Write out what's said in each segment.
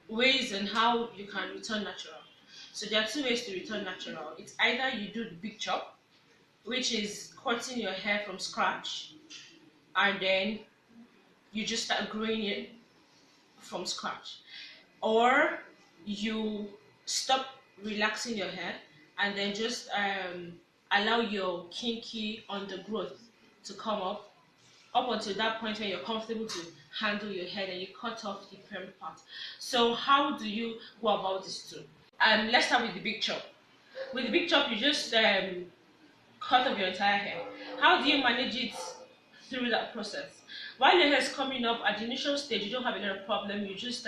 ways and how you can return natural. So there are two ways to return natural. It's either you do the big chop, which is cutting your hair from scratch, and then you just start growing it from scratch, or you stop relaxing your hair and then just allow your kinky undergrowth to come up until that point when you're comfortable to handle your hair, and you cut off the perm part. So how do you go about this too? Let's start with the big chop. With the big chop, you just cut off your entire hair. How do you manage it through that process? While your hair is coming up at the initial stage, you don't have a lot of problem. You just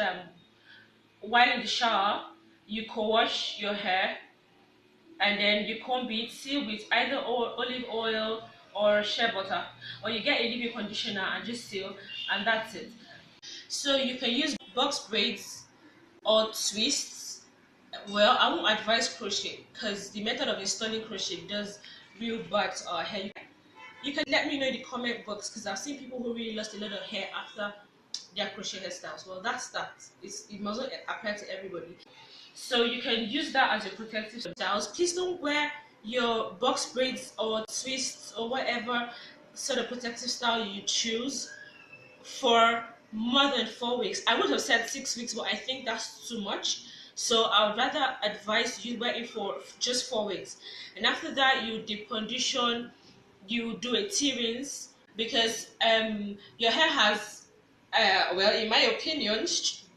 while in the shower, you co-wash your hair and then you comb it, seal with either olive oil or shea butter, or you get a leave-in conditioner and just seal, and that's it. So you can use box braids or twists. Well, I won't advise crochet because the method of installing crochet does real bad to our hair. You can let me know in the comment box because I've seen people who really lost a lot of hair after their crochet hairstyles. Well, that's that. It must not apply to everybody. So you can use that as your protective styles. Please don't wear your box braids or twists or whatever sort of protective style you choose for more than 4 weeks. I would have said 6 weeks, but I think that's too much. So I would rather advise you wear it for just 4 weeks. And after that, you deep condition, you do a rinse because your hair has, well, in my opinion,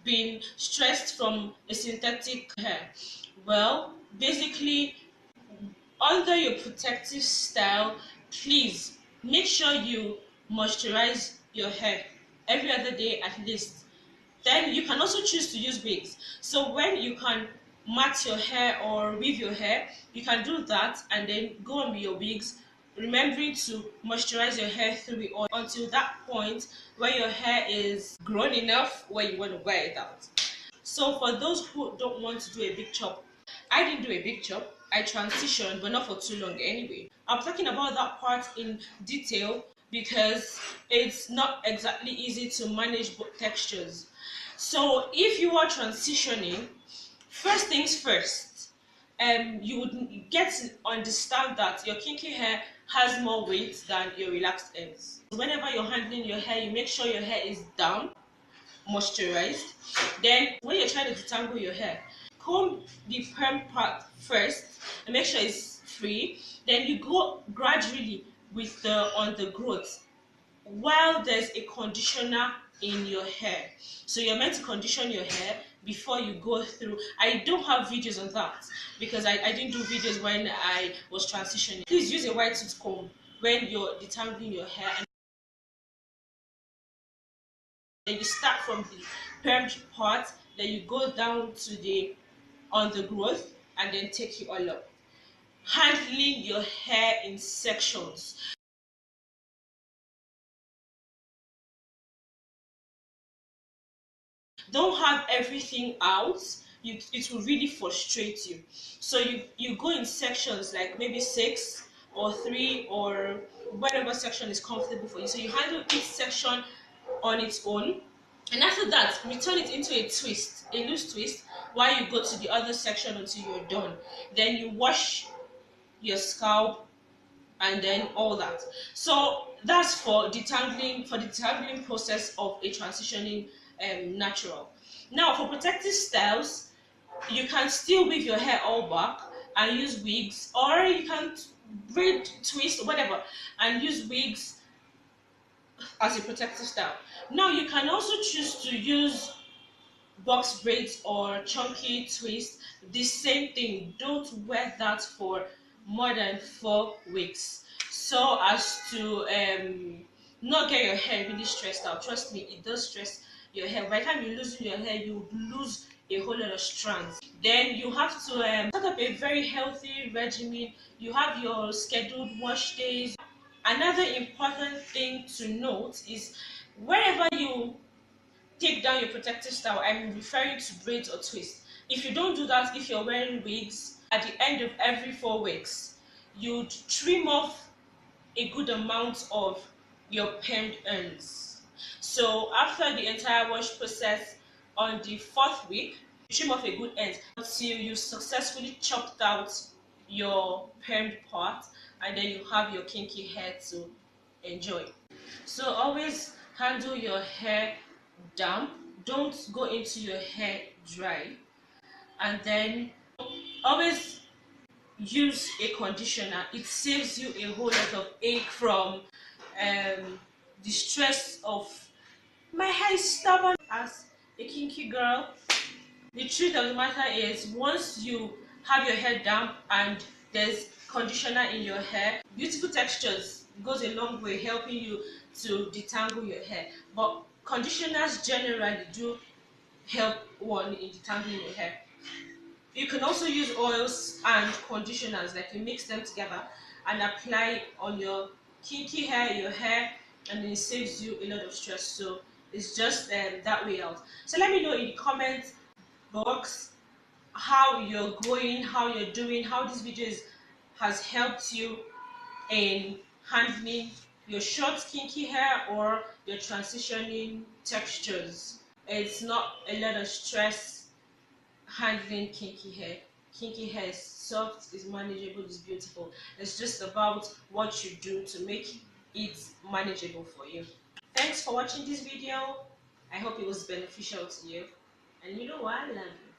been stressed from a synthetic hair. Well, basically, under your protective style, please make sure you moisturize your hair every other day at least. Then you can also choose to use wigs. So when you can mat your hair or weave your hair, you can do that and then go on with your wigs, remembering to moisturize your hair through it all until that point where your hair is grown enough where you want to wear it out. So for those who don't want to do a big chop, I didn't do a big chop. I transitioned, but not for too long anyway. I'm talking about that part in detail because it's not exactly easy to manage both textures. So if you are transitioning, first things first, you would get to understand that your kinky hair has more weight than your relaxed ends. Whenever you're handling your hair, you make sure your hair is down, moisturized. Then when you're trying to detangle your hair, comb the perm part first and make sure it's free. Then you go gradually with the undergrowth while there's a conditioner in your hair. So you're meant to condition your hair before you go through. I don't have videos on that because I didn't do videos when I was transitioning. Please use a white tooth comb when you're detangling your hair, and then you start from the permed part, then you go down to the undergrowth and then take it all up. Handling your hair in sections. Don't have everything out. It will really frustrate you. So you go in sections like maybe 6 or 3 or whatever section is comfortable for you. So you handle each section on its own. And after that, return it into a twist, a loose twist, while you go to the other section until you're done. Then you wash your scalp and then all that. So that's for detangling, for the detangling process of a transitioning natural. Now for protective styles, you can still weave your hair all back and use wigs, or you can braid, twist, whatever, and use wigs as a protective style. Now you can also choose to use box braids or chunky twist. The same thing, don't wear that for more than 4 weeks so as to not get your hair really stressed out. Trust me, it does stress your hair. By the time you lose your hair, you lose a whole lot of strands. Then you have to set up a very healthy regimen. You have your scheduled wash days. Another important thing to note is wherever you take down your protective style, I'm referring to braids or twists. If you don't do that, if you're wearing wigs, at the end of every 4 weeks, you'd trim off a good amount of your permed ends. So after the entire wash process, On the fourth week, you trim off a good end until you successfully chopped out your permed part, and then you have your kinky hair to enjoy. So always handle your hair damp. Don't go into your hair dry. And then always use a conditioner. It saves you a whole lot of ache from the stress of my hair is stubborn. As a kinky girl, the truth of the matter is, once you have your hair damp and there's conditioner in your hair, beautiful textures goes a long way helping you to detangle your hair. But conditioners generally do help one in detangling your hair. You can also use oils and conditioners, like you mix them together and apply on your kinky hair, your hair, and then it saves you a lot of stress. So it's just that way out. So let me know in the comments box how you're going, how you're doing, how this video has helped you in handling your short kinky hair or your transitioning textures. It's not a lot of stress handling kinky hair. Kinky hair is soft, is manageable, is beautiful. It's just about what you do to make it manageable for you. Thanks for watching this video. I hope it was beneficial to you. And you know what? I love you.